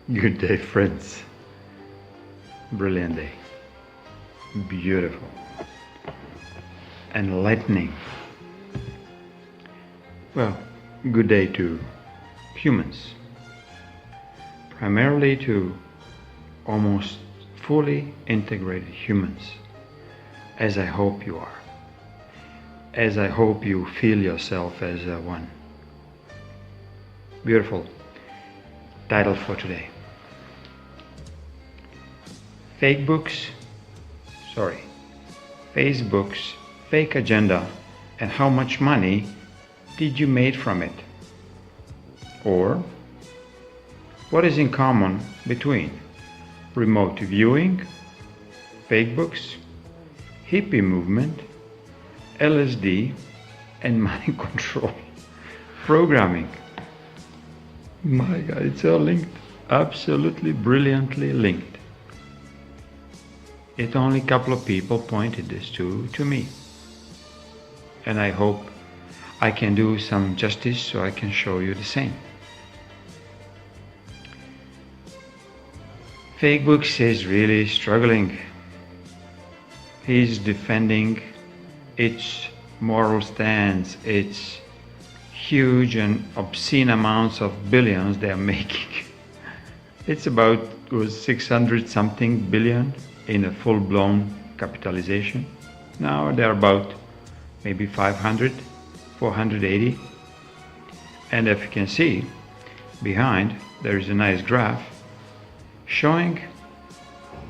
Good day, friends. Brilliant day. Beautiful. Enlightening. Well, good day to humans. Primarily to almost fully integrated humans, as I hope you are. As I hope you feel yourself as one. Beautiful title for today. Facebook's fake agenda and how much money did you make from it? Or what is in common between remote viewing, Facebook's hippie movement, LSD, and mind control programming? My God, it's all linked, absolutely brilliantly linked. It only a couple of people pointed this to me. And I hope I can do some justice so I can show you the same. Facebook is really struggling. He's defending its moral stance, its huge and obscene amounts of billions they are making. It's about 600 something billion in a full-blown capitalization. Now they're about maybe 500, 480. And if you can see, behind there is a nice graph showing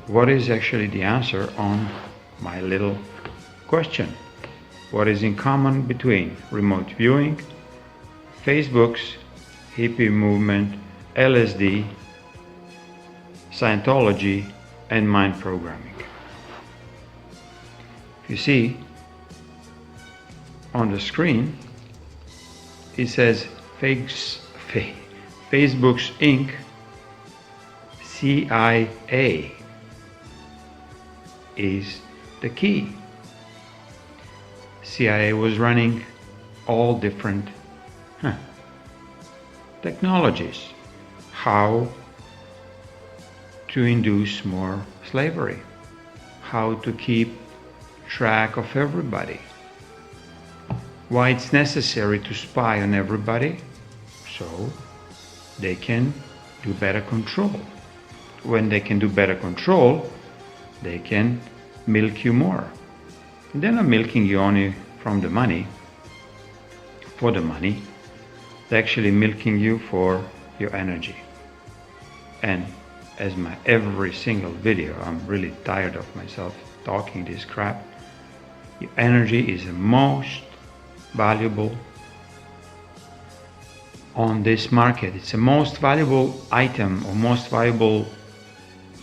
what is actually the answer on my little question. What is in common between remote viewing, Facebook's hippie movement, LSD, Scientology, and mind programming? You see on the screen it says Facebook's Inc. CIA is the key. CIA was running all different technologies, how to induce more slavery, how to keep track of everybody, why it's necessary to spy on everybody so they can do better control. When they can do better control, they can milk you more. They're not milking you only from the money, for the money, they're actually milking you for your energy. And as my every single video, I'm really tired of myself talking this crap. Your energy is the most valuable on this market. It's the most valuable item or most valuable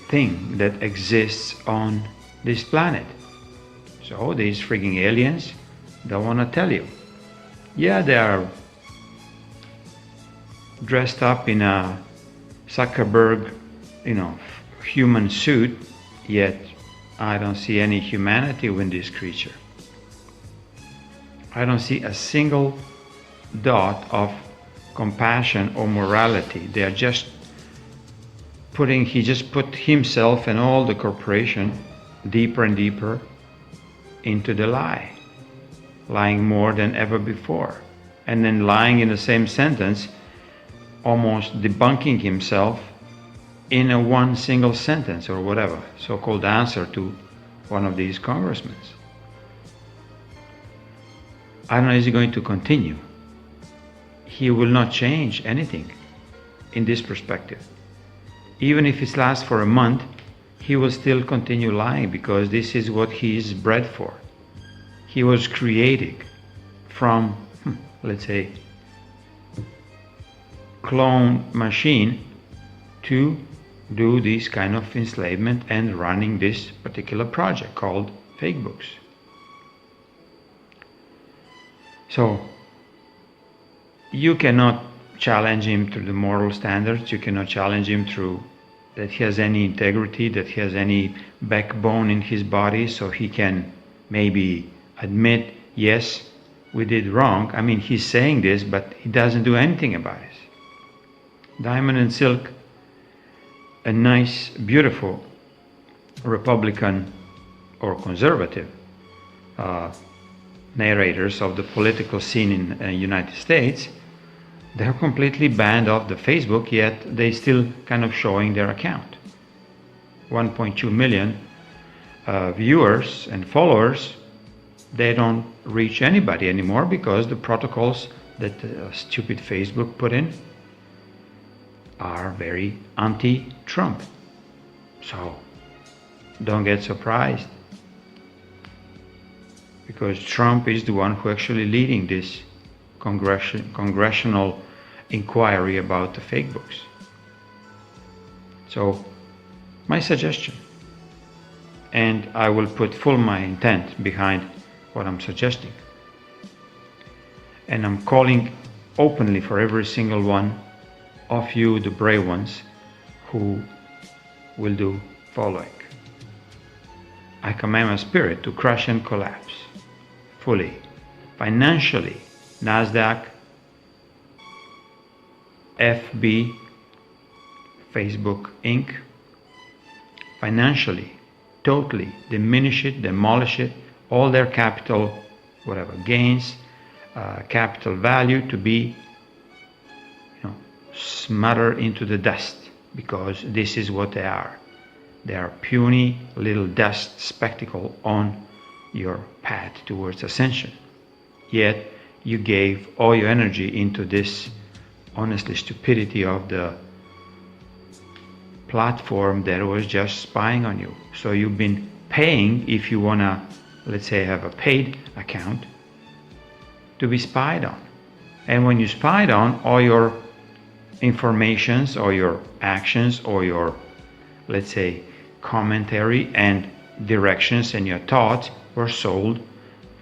thing that exists on this planet. So these freaking aliens don't want to tell you. Yeah, they are dressed up in a Zuckerberg, human suit, yet I don't see any humanity in this creature. I don't see a single dot of compassion or morality. They are just he just put himself and all the corporation deeper and deeper into the lie, lying more than ever before, and then lying in the same sentence, almost debunking himself in a one single sentence or whatever, so-called answer to one of these congressmen. I don't know, is he going to continue? He will not change anything in this perspective. Even if it lasts for a month, he will still continue lying because this is what he is bred for. He was created from, let's say, clone machine to do this kind of enslavement and running this particular project called Facebooks. So you cannot challenge him through the moral standards. You cannot challenge him through that he has any integrity, that he has any backbone in his body, so he can maybe admit, yes, we did wrong. I mean, he's saying this, but he doesn't do anything about it. Diamond and Silk a nice, beautiful Republican or conservative narrators of the political scene in the United States, they're completely banned off the Facebook, yet they still kind of showing their account. 1.2 million viewers and followers. They don't reach anybody anymore because the protocols that stupid Facebook put in are very anti-Trump. So don't get surprised, because Trump is the one who actually leading this congressional inquiry about the fake books. So my suggestion, and I will put full my intent behind what I'm suggesting, and I'm calling openly for every single one of you, the brave ones, who will do following. I command my spirit to crush and collapse fully, financially, NASDAQ, FB, Facebook Inc., financially, totally diminish it, demolish it, all their capital, whatever, gains, capital value to be, smothered into the dust, because this is what they are. They are puny little dust spectacle on your path towards ascension. Yet you gave all your energy into this, honestly, stupidity of the platform that was just spying on you. So you've been paying, if you wanna, let's say, have a paid account, to be spied on. And when you spied on, all your informations or your actions or your, let's say, commentary and directions and your thoughts were sold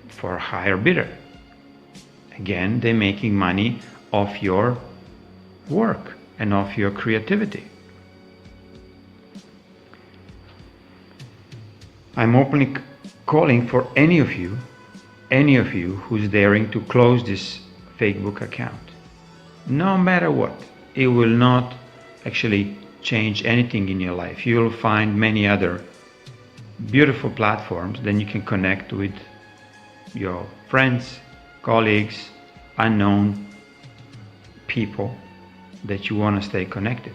for a higher bidder. Again, they're making money off your work and off your creativity. I'm openly calling for any of you who's daring to close this Facebook account. No matter what, it will not actually change anything in your life. You'll find many other beautiful platforms. Then you can connect with your friends, colleagues, unknown people that you want to stay connected.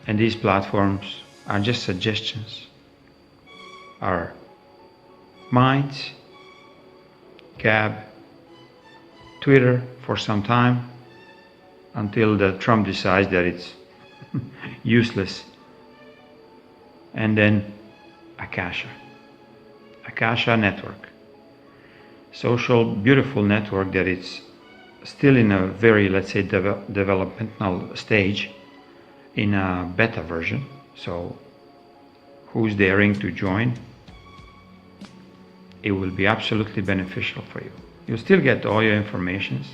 And these platforms are just suggestions. Our Minds, Gab, Twitter for some time, until the Trump decides that it's useless, and then Akasha network, social beautiful network that it's still in a very, let's say, developmental stage, in a beta version. So who's daring to join? It will be absolutely beneficial for you. You'll still get all your informations.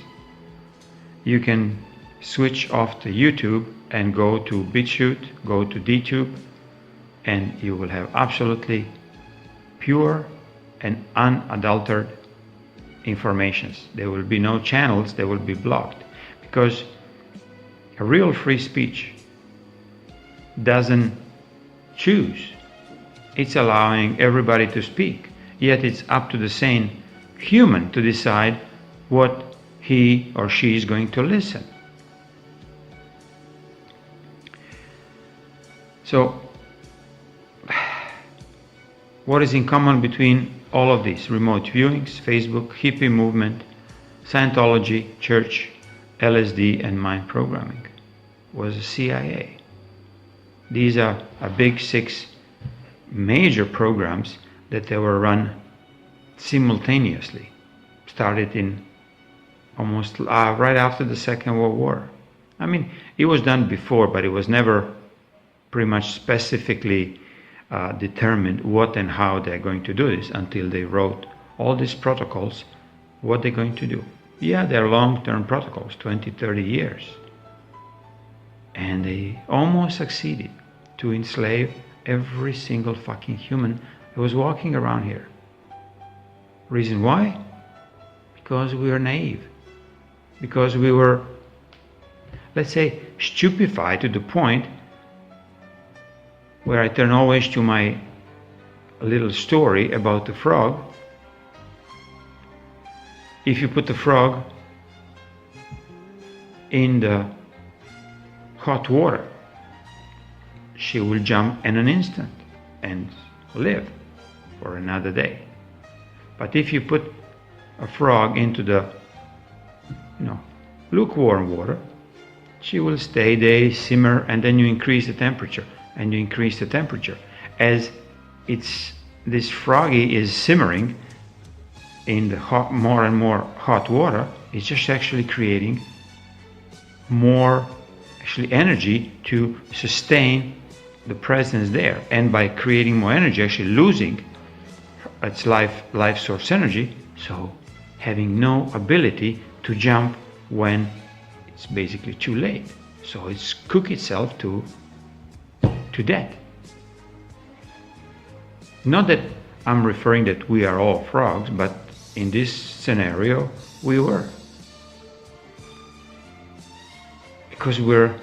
You can switch off the YouTube and go to BitChute, go to DTube, and you will have absolutely pure and unadulterated informations. There will be no channels that will be blocked, because a real free speech doesn't choose. It's allowing everybody to speak, yet it's up to the sane human to decide what he or she is going to listen. So, what is in common between all of these? Remote viewings, Facebook, hippie movement, Scientology, church, LSD, and mind programming was the CIA. These are a big 6 major programs that they were run simultaneously. Started in almost right after the Second World War. I mean, it was done before, but it was never pretty much specifically determined what and how they're going to do this until they wrote all these protocols, what they're going to do. Yeah, they're long-term protocols, 20, 30 years. And they almost succeeded to enslave every single fucking human that was walking around here. Reason why? Because we were naive. Because we were, let's say, stupefied to the point where I turn always to my little story about the frog. If you put the frog in the hot water, she will jump in an instant and live for another day. But if you put a frog into the lukewarm water, she will stay, they simmer, and then you increase the temperature, and you increase the temperature. As this froggy is simmering in the more and more hot water, it's just actually creating more energy to sustain the presence there, and by creating more energy, actually losing its life source energy, so having no ability to jump when it's basically too late. So it's cook itself to death. Not that I'm referring that we are all frogs, but in this scenario we were, because we're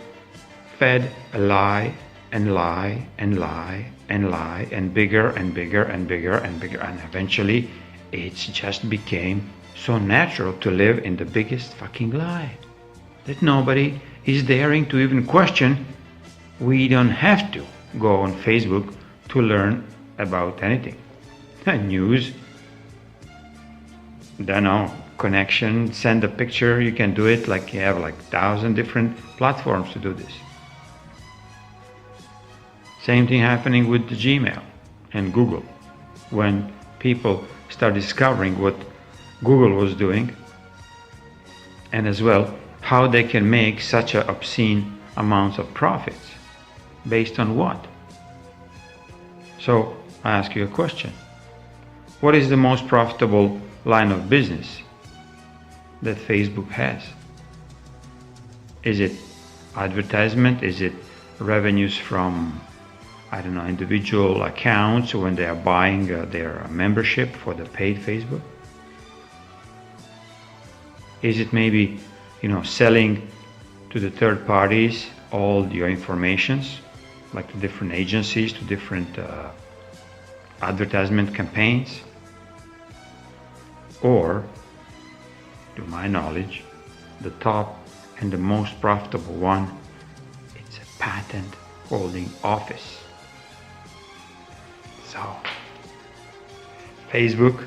fed a lie and lie and lie and lie, and bigger and bigger and bigger and bigger, and eventually it just became so natural to live in the biggest fucking lie that nobody is daring to even question. We don't have to go on Facebook to learn about anything. News, don't know, connection, send a picture, you can do it, like you have like 1,000 different platforms to do this. Same thing happening with the Gmail and Google. When people start discovering what Google was doing, and as well how they can make such a obscene amounts of profits, based on what? So I ask you a question. What is the most profitable line of business that Facebook has? Is it advertisement? Is it revenues from, I don't know, individual accounts when they are buying their membership for the paid Facebook? Is it maybe, selling to the third parties all your informations, like to different agencies, to different advertisement campaigns? Or, to my knowledge, the top and the most profitable one, it's a patent holding office. So, Facebook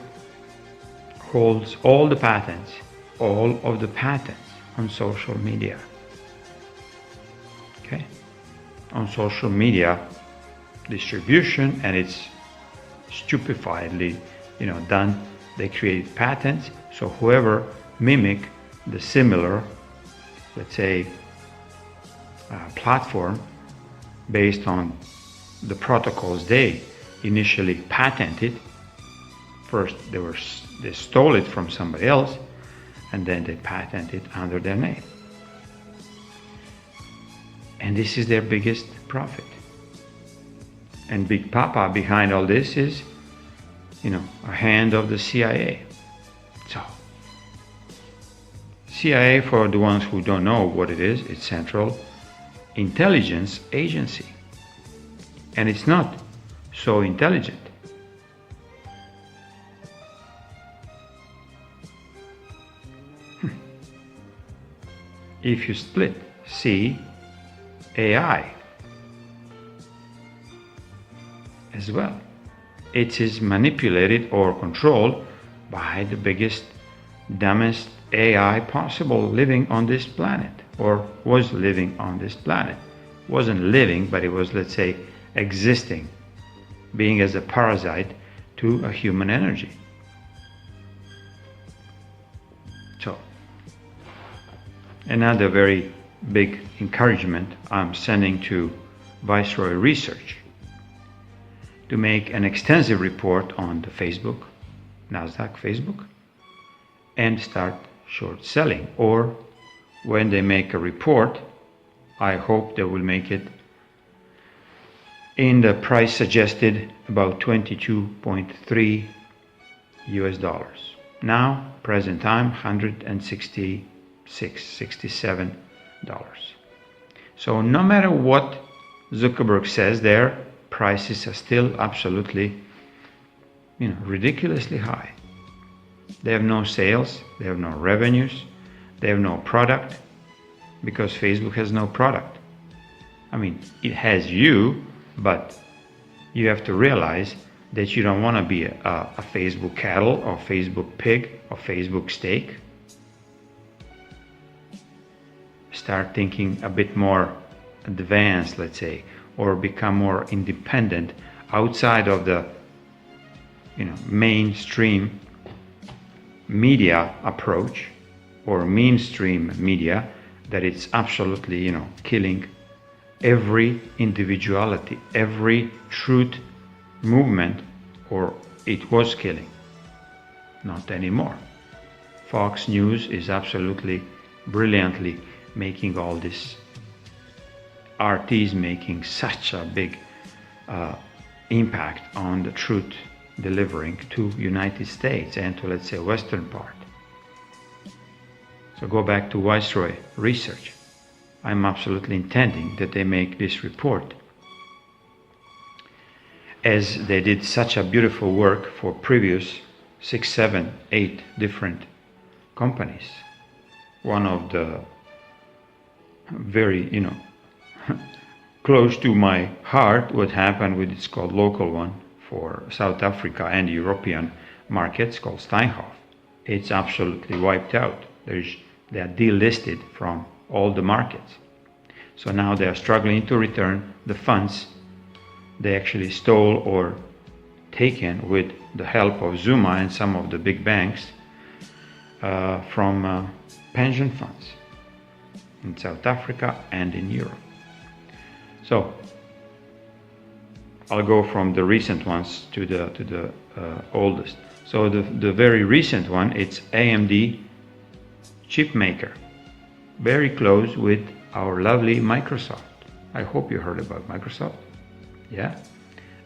holds all the patents, all of the patents on social media. Okay? On social media distribution, and it's stupefyingly, done. They create patents, so whoever mimic the similar, let's say, platform based on the protocols they initially patented. First they stole it from somebody else, and then they patented it under their name. And this is their biggest profit. And Big Papa behind all this is, a hand of the CIA. So, CIA, for the ones who don't know what it is, it's Central Intelligence Agency. And it's not so intelligent. If you split AI as well, it is manipulated or controlled by the biggest, dumbest AI possible living on this planet, or was living on this planet. Wasn't living, but it was, let's say, existing, being as a parasite to a human energy. So, another very big encouragement I'm sending to Viceroy Research to make an extensive report on the Facebook, Nasdaq Facebook, and start short selling. Or when they make a report, I hope they will make it in the price suggested, about 22.3 US dollars. Now, present time, $166, $67. So no matter what Zuckerberg says there, prices are still absolutely, ridiculously high. They have no sales, they have no revenues, they have no product, because Facebook has no product. I mean, it has you, but you have to realize that you don't want to be a Facebook cattle or Facebook pig or Facebook steak. Start thinking a bit more advanced, let's say, or become more independent outside of the mainstream media approach or mainstream media that it's absolutely killing every individuality, every truth movement, or it was killing. Not anymore. Fox News is absolutely brilliantly making all this. RT is making such a big impact on the truth delivering to United States and to, let's say, Western part. So go back to Viceroy research. I'm absolutely intending that they make this report, as they did such a beautiful work for previous 6, 7, 8 different companies. One of the very, close to my heart, what happened with, it's called local one for South Africa and European markets, called Steinhoff. It's absolutely wiped out. They are delisted from all the markets. So now they are struggling to return the funds they actually stole or taken with the help of Zuma and some of the big banks from pension funds in South Africa and in Europe. So I'll go from the recent ones to the oldest. So the very recent one, it's AMD chip maker, very close with our lovely Microsoft. I hope you heard about Microsoft. Yeah,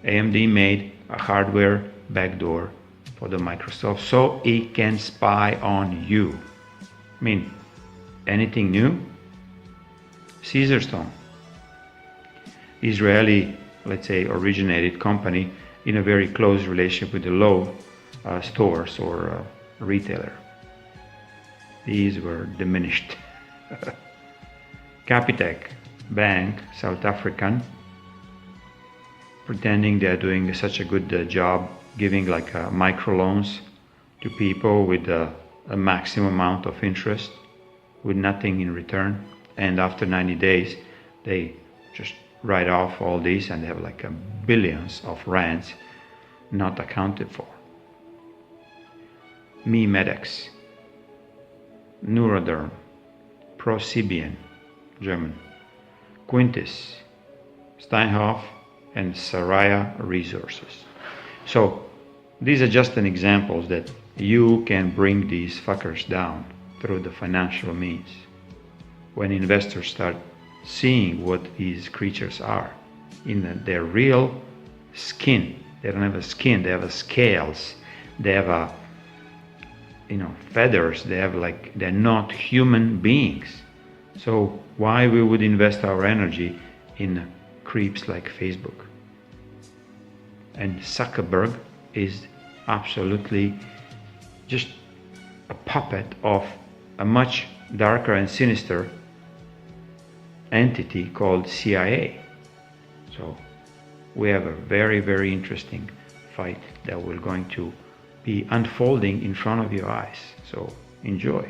AMD made a hardware backdoor for the Microsoft so it can spy on you. I mean, anything new? Caesarstone, Israeli, let's say, originated company in a very close relationship with the Lowe stores or retailer. These were diminished. Capitec Bank, South African, pretending they're doing such a good job giving like microloans to people with a maximum amount of interest with nothing in return, and after 90 days they just write off all these and they have like billions of rands not accounted for. MiMedex, Neuroderm, ProSieben, German, Quintis, Steinhoff, and Saraya Resources. So these are just an examples that you can bring these fuckers down through the financial means. When investors start seeing what these creatures are in their real skin, they don't have a skin, they have scales, they have feathers, they have they're not human beings. So why we would invest our energy in creeps like Facebook? And Zuckerberg is absolutely just a puppet of a much darker and sinister entity called CIA. So we have a very, very interesting fight that we're going to be unfolding in front of your eyes. So enjoy.